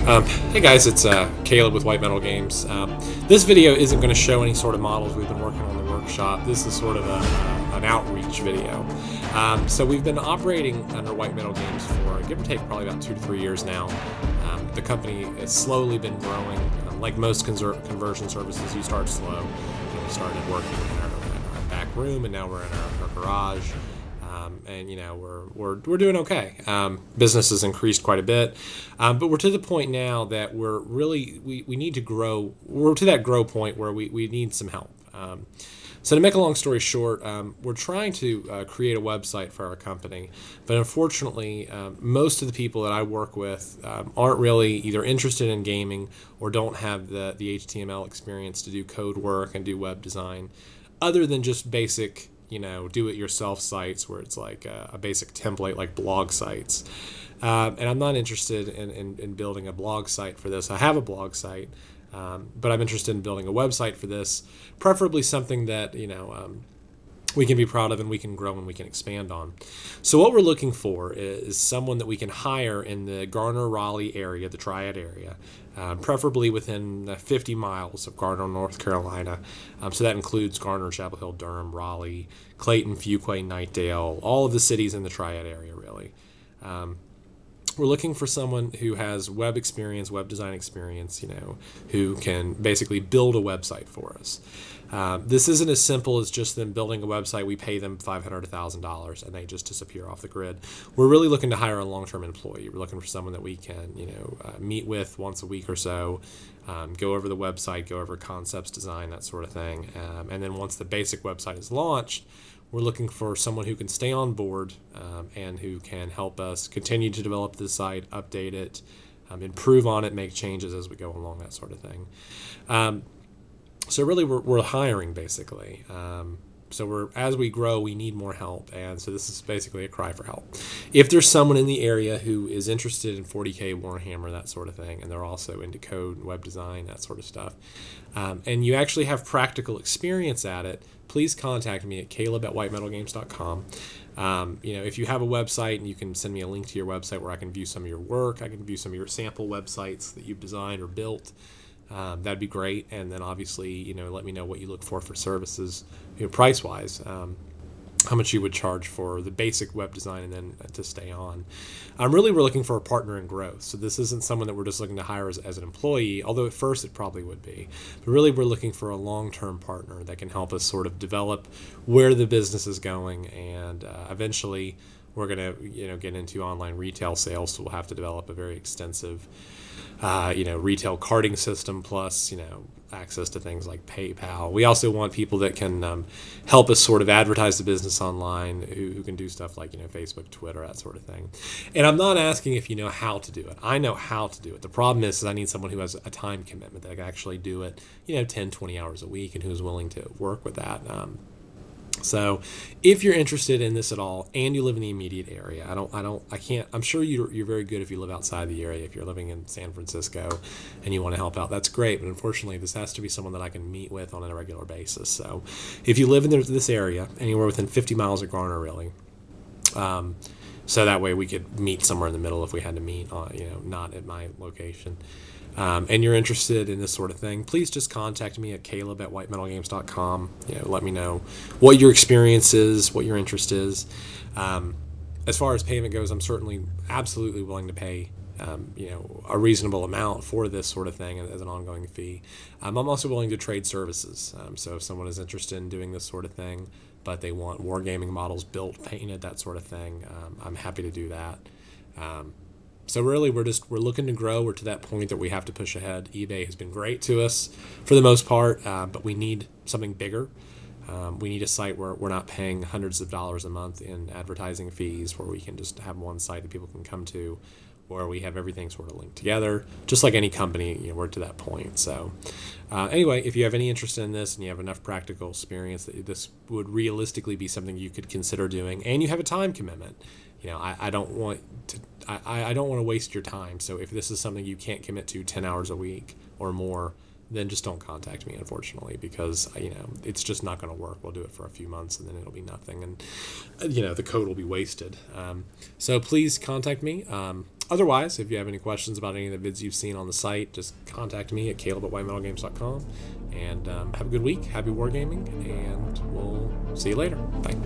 Hey guys, it's Caleb with White Metal Games. This video isn't going to show any sort of models we've been working on in the workshop. This is sort of an outreach video. So we've been operating under White Metal Games for give or take probably about 2 to 3 years now. The company has slowly been growing. Like most conversion services, you start slow. We started working in our back room, and now we're in our garage. And you know we're doing okay. Business has increased quite a bit, but we're to the point now that we're really we need to grow. We're to that grow point where we need some help. So to make a long story short, we're trying to create a website for our company, but unfortunately, most of the people that I work with aren't really either interested in gaming or don't have the HTML experience to do code work and do web design, other than just basic, you know, do-it-yourself sites where it's like a basic template like blog sites. And I'm not interested in building a blog site for this. I have a blog site, but I'm interested in building a website for this, preferably something that, you know, we can be proud of and we can grow and we can expand on. So what we're looking for is someone that we can hire in the Garner, Raleigh area, the Triad area, preferably within 50 miles of Garner, North Carolina. So that includes Garner, Chapel Hill, Durham, Raleigh, Clayton, Fuquay, Knightdale, all of the cities in the Triad area, really. We're looking for someone who has web experience, web design experience, you know, who can basically build a website for us. This isn't as simple as just them building a website. We pay them $500 to $1,000 and they just disappear off the grid. We're really looking to hire a long-term employee. We're looking for someone that we can, you know, meet with once a week or so, go over the website, go over concepts, design, that sort of thing. And then once the basic website is launched, we're looking for someone who can stay on board and who can help us continue to develop the site, update it, improve on it, make changes as we go along, that sort of thing. So really, we're hiring basically. So as we grow, we need more help, and so this is basically a cry for help. If there's someone in the area who is interested in 40K Warhammer, that sort of thing, and they're also into code, web design, that sort of stuff, and you actually have practical experience at it, please contact me at caleb@whitemetalgames.com. You know, if you have a website and you can send me a link to your website where I can view some of your work, I can view some of your sample websites that you've designed or built. That'd be great. And then obviously, you know, let me know what you look for services, you know, price-wise, how much you would charge for the basic web design and then to stay on. Really, we're looking for a partner in growth. So this isn't someone that we're just looking to hire as an employee, although at first it probably would be. But really, we're looking for a long-term partner that can help us sort of develop where the business is going, and eventually we're going to, you know, get into online retail sales, so we'll have to develop a very extensive you know, retail carding system, plus, you know, access to things like PayPal. We also want people that can help us sort of advertise the business online, who can do stuff like, you know, Facebook, Twitter, that sort of thing. And I'm not asking if you know how to do it. I know how to do it. The problem is I need someone who has a time commitment that can actually do it, you know, 10, 20 hours a week, and who's willing to work with that. So if you're interested in this at all and you live in the immediate area, I'm sure you're very good if you live outside the area. If you're living in San Francisco and you want to help out, that's great. But unfortunately, this has to be someone that I can meet with on a regular basis. So if you live in this area, anywhere within 50 miles of Garner, really, so that way we could meet somewhere in the middle if we had to meet, you know, not at my location. And you're interested in this sort of thing, please just contact me at caleb@whitemetalgames.com. You know, let me know what your experience is, what your interest is. As far as payment goes, I'm certainly absolutely willing to pay you know, a reasonable amount for this sort of thing as an ongoing fee. I'm also willing to trade services. So if someone is interested in doing this sort of thing, but they want wargaming models built, painted, that sort of thing, I'm happy to do that. So really, we're looking to grow. We're to that point that we have to push ahead. eBay has been great to us for the most part, but we need something bigger. We need a site where we're not paying hundreds of dollars a month in advertising fees, where we can just have one site that people can come to, where we have everything sort of linked together. Just like any company, you know, we're to that point. So anyway, if you have any interest in this and you have enough practical experience that this would realistically be something you could consider doing, and you have a time commitment, you know, I don't want to waste your time. So if this is something you can't commit to 10 hours a week or more, then just don't contact me, unfortunately, because, you know, it's just not going to work. We'll do it for a few months and then it'll be nothing, and, you know, the code will be wasted. So please contact me. Otherwise, if you have any questions about any of the vids you've seen on the site, just contact me at caleb@whitemetalgames.com. And have a good week. Happy wargaming, and we'll see you later. Bye.